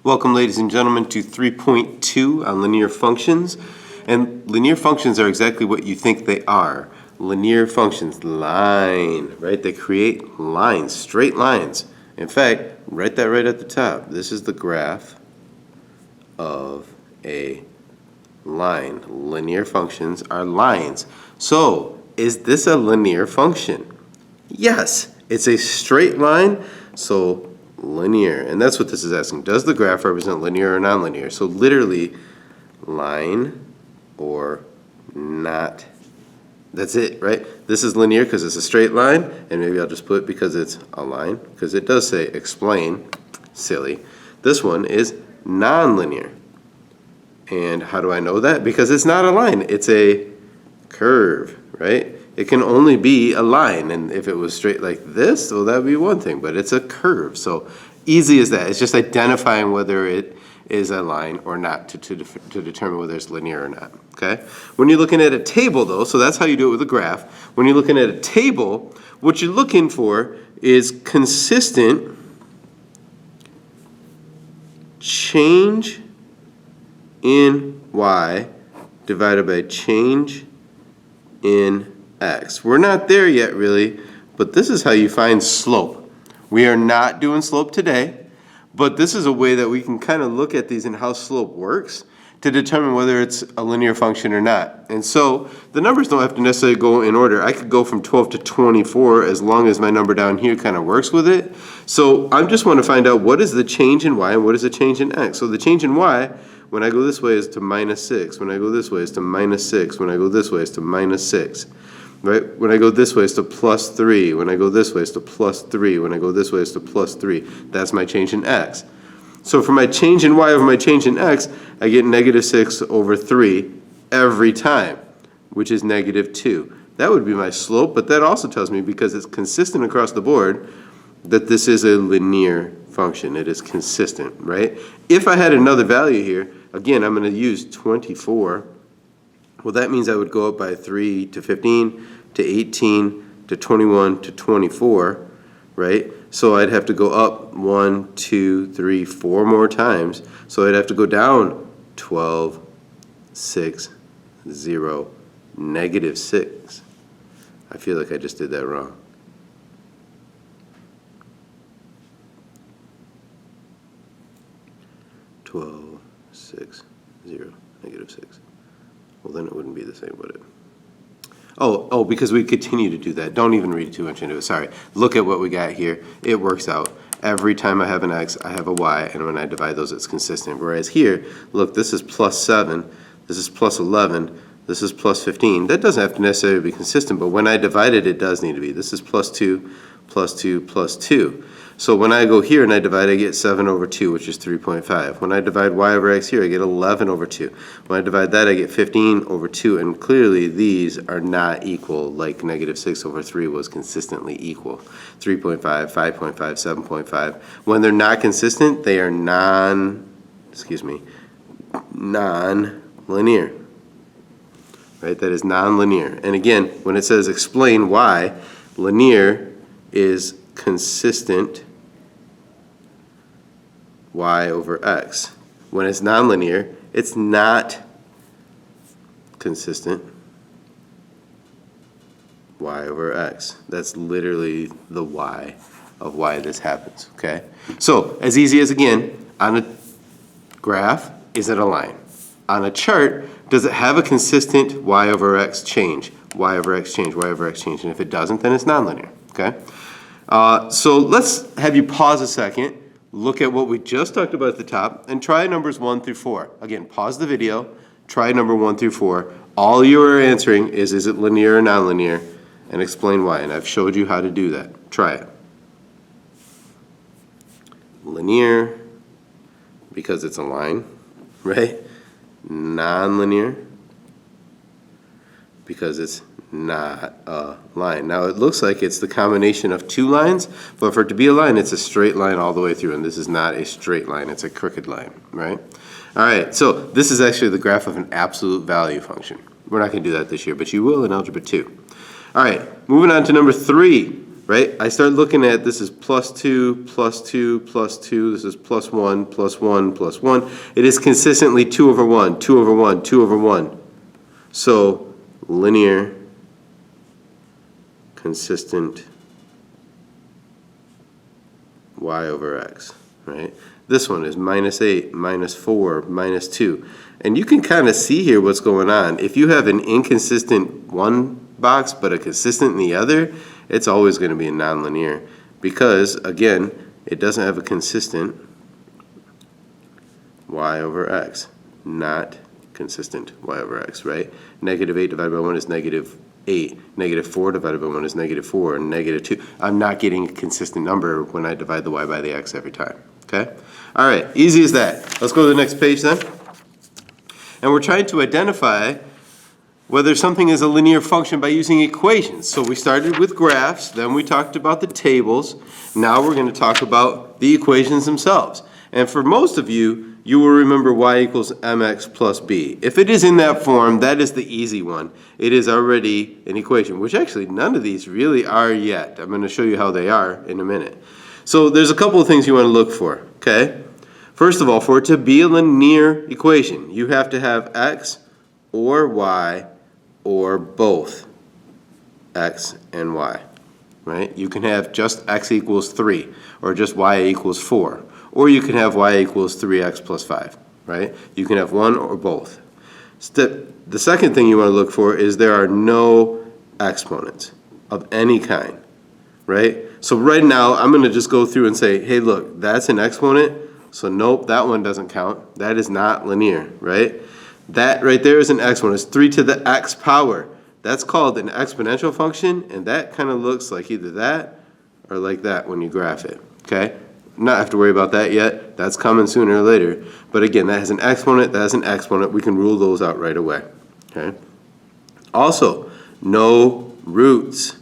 Welcome, ladies and gentlemen, to 3.2 on linear functions. And linear functions are exactly what you think they are. Linear functions, line, right? They create lines, straight lines. In fact, write that right at the top. This is the graph of a line. Linear functions are lines. So, is this a linear function? Yes, it's a straight line, so linear. And that's what this is asking. Does the graph represent linear or nonlinear? So literally, line or not. That's it, right? This is linear because it's a straight line, and maybe I'll just put because it's a line, because it does say explain. Silly. This one is nonlinear. And how do I know that? Because it's not a line, it's a curve, right? It can only be a line, and if it was straight like this, well, that would be one thing, but it's a curve. So easy as that. It's just identifying whether it is a line or not to determine whether it's linear or not, okay? When you're looking at a table, though, so that's how you do it with a graph. When you're looking at a table, what you're looking for is consistent change in y divided by change in x. We're not there yet, really, but this is how you find slope. We are not doing slope today, but this is a way that we can kind of look at these and how slope works to determine whether it's a linear function or not. And so the numbers don't have to necessarily go in order. I could go from 12 to 24 as long as my number down here kind of works with it. So I just want to find out what is the change in y and what is the change in x. So the change in y, when I go this way, is to minus 6. When I go this way, is to minus 6. When I go this way, is to minus 6. Right? When I go this way, it's to plus 3. When I go this way, it's to plus 3. When I go this way, it's to plus 3. That's my change in x. So for my change in y over my change in x, I get negative 6 over 3 every time, which is negative 2. That would be my slope, but that also tells me, because it's consistent across the board, that this is a linear function. It is consistent, right? If I had another value here, again, I'm going to use 24. Well, that means I would go up by 3 to 15 to 18 to 21 to 24, right? So I'd have to go up 1, 2, 3, 4 more times. So I'd have to go down 12, 6, 0, negative 6. I feel like I just did that wrong. (12, 6, 0, negative 6). Well, then it wouldn't be the same, would it? Oh, because we continue to do that. Don't even read too much into it. Sorry. Look at what we got here. It works out. Every time I have an x, I have a y, and when I divide those, it's consistent. Whereas here, look, this is plus 7, this is plus 11, this is plus 15. That doesn't have to necessarily be consistent, but when I divide it, it does need to be. This is plus 2, plus 2, plus 2. So when I go here and I divide, I get 7 over 2, which is 3.5. When I divide y over x here, I get 11 over 2. When I divide that, I get 15 over 2. And clearly, these are not equal, like negative 6 over 3 was consistently equal. 3.5, 5.5, 7.5. When they're not consistent, they are non-linear. Right? That is non-linear. And again, when it says explain why, linear is consistent y over x. When it's nonlinear, it's not consistent y over x. That's literally the why of why this happens, okay? So, as easy as, again, on a graph, is it a line? On a chart, does it have a consistent y over x change? Y over x change, y over x change. And if it doesn't, then it's nonlinear, okay? So let's have you pause a second, look at what we just talked about at the top, and try numbers 1 through 4. Again, pause the video, try number 1 through 4. All you are answering is it linear or nonlinear, and explain why. And I've showed you how to do that. Try it. Linear, because it's a line, right? Nonlinear, because it's not a line. Now it looks like it's the combination of two lines, but for it to be a line, it's a straight line all the way through, and this is not a straight line, it's a crooked line, right? All right, so this is actually the graph of an absolute value function. We're not going to do that this year, but you will in Algebra 2. All right, moving on to number 3. right? I start looking at this is plus 2, plus 2, plus 2. This is plus 1, plus 1, plus 1. It is consistently 2 over 1, 2 over 1, 2 over 1. So linear, consistent y over x, right? This one is minus 8, minus 4, minus 2. And you can kind of see here what's going on. If you have an inconsistent one box but a consistent in the other, it's always going to be a nonlinear because, again, it doesn't have a consistent y over x, not consistent y over x, right? Negative 8 divided by 1 is negative 8. Negative 4 divided by 1 is negative 4. And negative 2. I'm not getting a consistent number when I divide the y by the x every time. Okay? All right, easy as that. Let's go to the next page then. And we're trying to identify whether something is a linear function by using equations. So we started with graphs, then we talked about the tables. Now we're going to talk about the equations themselves. And for most of you, you will remember y equals mx plus b. If it is in that form, that is the easy one. It is already an equation, which actually none of these really are yet. I'm going to show you how they are in a minute. So there's a couple of things you want to look for, okay? First of all, for it to be a linear equation, you have to have x or y or both x and y, right? You can have just x equals 3 or just y equals 4. Or you can have y equals 3x plus 5, right? You can have one or both. The second thing you want to look for is there are no exponents of any kind, right? So right now, I'm going to just go through and say, hey, look, that's an exponent, so nope, that one doesn't count. That is not linear, right? That right there is an exponent. It's 3 to the x power. That's called an exponential function, and that kind of looks like either that or like that when you graph it, okay? Not have to worry about that yet. That's coming sooner or later. But again, that has an exponent, that has an exponent. We can rule those out right away. Okay. Also, no roots.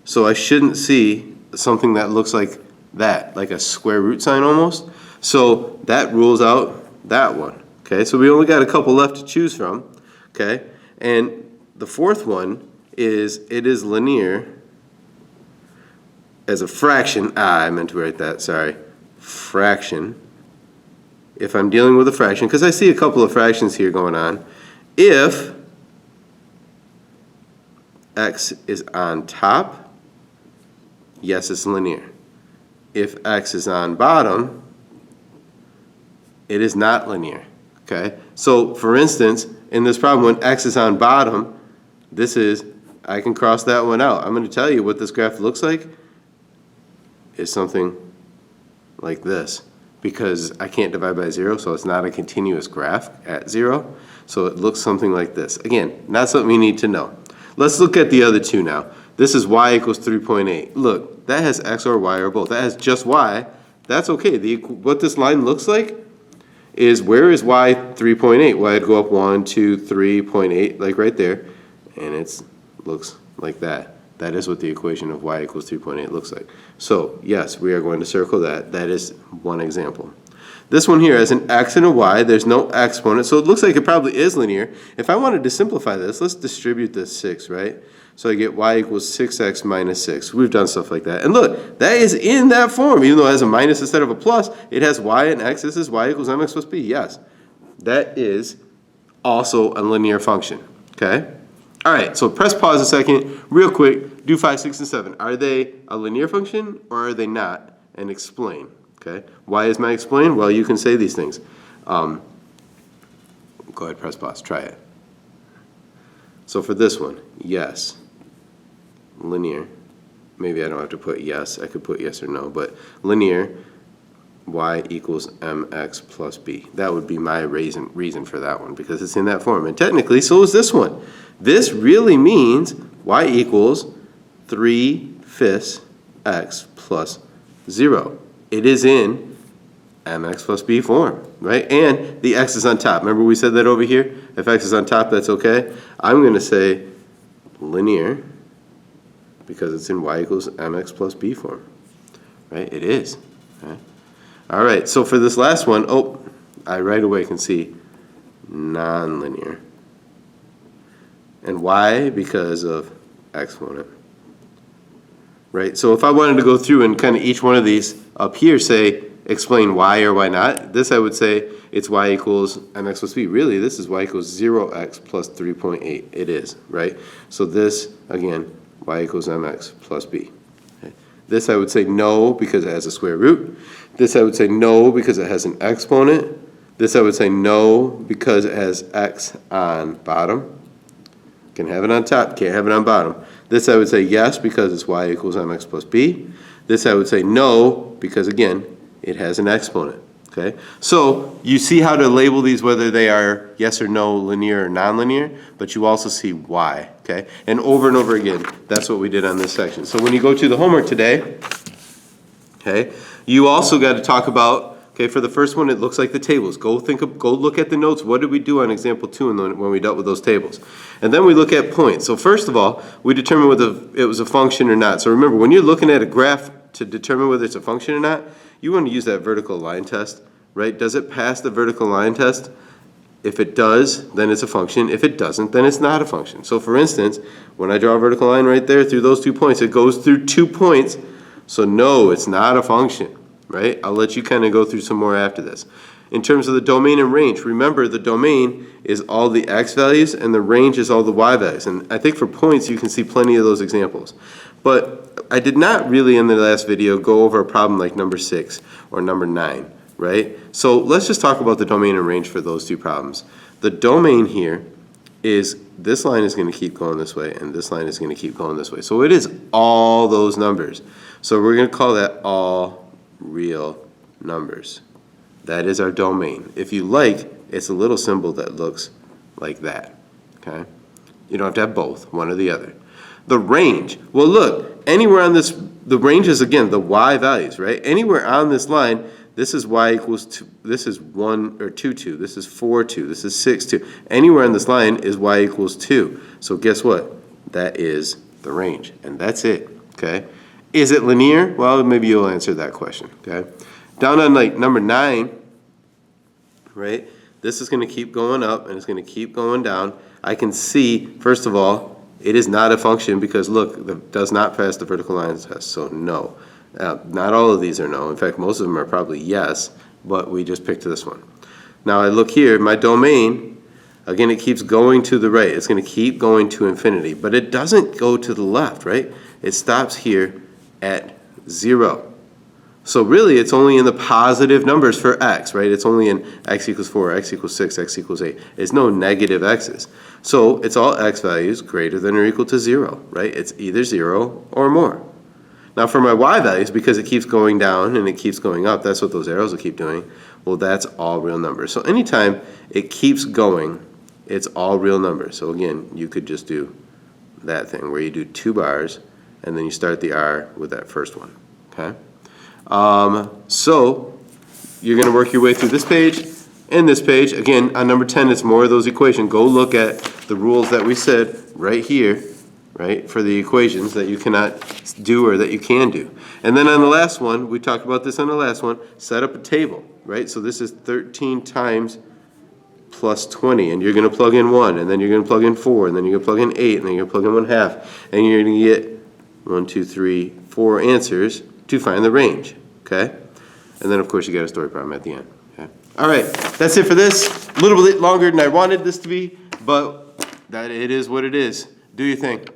So I shouldn't see something that looks like that, like a square root sign almost. So that rules out that one. Okay, so we only got a couple left to choose from. Okay, and the fourth one is it is linear as a fraction. I meant to write that, sorry. Fraction. If I'm dealing with a fraction, because I see a couple of fractions here going on, if x is on top, yes, it's linear. If x is on bottom, it is not linear. Okay? So, for instance, in this problem, when x is on bottom, this is, I can cross that one out. I'm going to tell you what this graph looks like is something like this, because I can't divide by 0, so it's not a continuous graph at 0. So it looks something like this. Again, not something you need to know. Let's look at the other two now. This is y equals 3.8. Look, that has x or y or both. That has just y. That's okay. What this line looks like is, where is y 3.8? Well, I'd go up 1, 2, 3.8, like right there, and it looks like that. That is what the equation of y equals 3.8 looks like. So, yes, we are going to circle that. That is one example. This one here has an x and a y. There's no exponent, so it looks like it probably is linear. If I wanted to simplify this, let's distribute this 6, right? So I get y equals 6x minus 6. We've done stuff like that. And look, that is in that form. Even though it has a minus instead of a plus, it has y and x. This is y equals mx plus b. Yes, that is also a linear function, okay? All right, so press pause a second, real quick, do 5, 6, and 7. Are they a linear function or are they not? And explain, okay? Why is my explain? Well, you can say these things. Go ahead, press pause, try it. So for this one, yes, linear. Maybe I don't have to put yes, I could put yes or no, but linear, y equals mx plus b. That would be my reason for that one, because it's in that form. And technically, so is this one. This really means y equals 3/5 x plus 0. It is in mx plus b form, right? And the x is on top. Remember we said that over here? If x is on top, that's okay. I'm going to say linear because it's in y equals mx plus b form, right? It is. Okay? All right, so for this last one, I right away can see nonlinear. And why? Because of exponent. right? So if I wanted to go through and kind of each one of these up here say, explain why or why not, this I would say it's y equals mx plus b. Really, this is y equals 0x plus 3.8. It is, right? So this, again, y equals mx plus b. Okay. This I would say no because it has a square root. This I would say no because it has an exponent. This I would say no because it has x on bottom. Can have it on top, can't have it on bottom. This I would say yes because it's y equals mx plus b. This I would say no because, again, it has an exponent. Okay? So you see how to label these, whether they are yes or no, linear or nonlinear, but you also see why. Okay? And over again, that's what we did on this section. So when you go to the homework today, okay, you also got to talk about, okay, for the first one, it looks like the tables. Go look at the notes. What did we do on example 2 when we dealt with those tables? And then we look at points. So first of all, we determine whether it was a function or not. So remember, when you're looking at a graph to determine whether it's a function or not, you want to use that vertical line test, right? Does it pass the vertical line test? If it does, then it's a function. If it doesn't, then it's not a function. So for instance, when I draw a vertical line right there through those 2 points, it goes through 2 points. So no, it's not a function, right? I'll let you kind of go through some more after this. In terms of the domain and range, remember the domain is all the x values and the range is all the y values. And I think for points you can see plenty of those examples. But I did not really in the last video go over a problem like number 6 or number 9, right? So let's just talk about the domain and range for those 2 problems. The domain here is this line is going to keep going this way and this line is going to keep going this way. So it is all those numbers. So we're going to call that all real numbers. That is our domain. If you like, it's a little symbol that looks like that, okay? You don't have to have both, one or the other. The range, well look, anywhere on this, the range is again the y values, right? Anywhere on this line, this is y equals 2, this is 1 or 2, 2, this is 4, 2, this is 6, 2. Anywhere on this line is y equals 2. So guess what? That is the range, and that's it, okay? Is it linear? Well, maybe you'll answer that question, okay? Down on like number 9, right? This is going to keep going up and it's going to keep going down. I can see, first of all, it is not a function because look, it does not pass the vertical line test, so no. Not all of these are no. In fact, most of them are probably yes, but we just picked this one. Now I look here, my domain, again, it keeps going to the right. It's going to keep going to infinity, but it doesn't go to the left, right? It stops here at 0. So really, it's only in the positive numbers for x, right? It's only in x equals 4, x equals 6, x equals 8. It's no negative x's. So it's all x values greater than or equal to 0, right? It's either 0 or more. Now for my y values, because it keeps going down and it keeps going up, that's what those arrows will keep doing, well, that's all real numbers. So anytime it keeps going, it's all real numbers. So again, you could just do that thing where you do 2 bars and then you start the R with that first one, okay? So you're going to work your way through this page and this page. Again, on number 10, it's more of those equations. Go look at the rules that we said right here, right, for the equations that you cannot do or that you can do. And then on the last one, we talked about this on the last one, set up a table, right? So this is 13 times plus 20, and you're going to plug in 1, and then you're going to plug in 4, and then you're going to plug in 8, and then you're going to plug in 1/2, and you're going to get 1, 2, 3, 4 answers to find the range, okay? And then, of course, you got a story problem at the end, okay? All right, that's it for this. A little bit longer than I wanted this to be, but that it is what it is. Do your thing.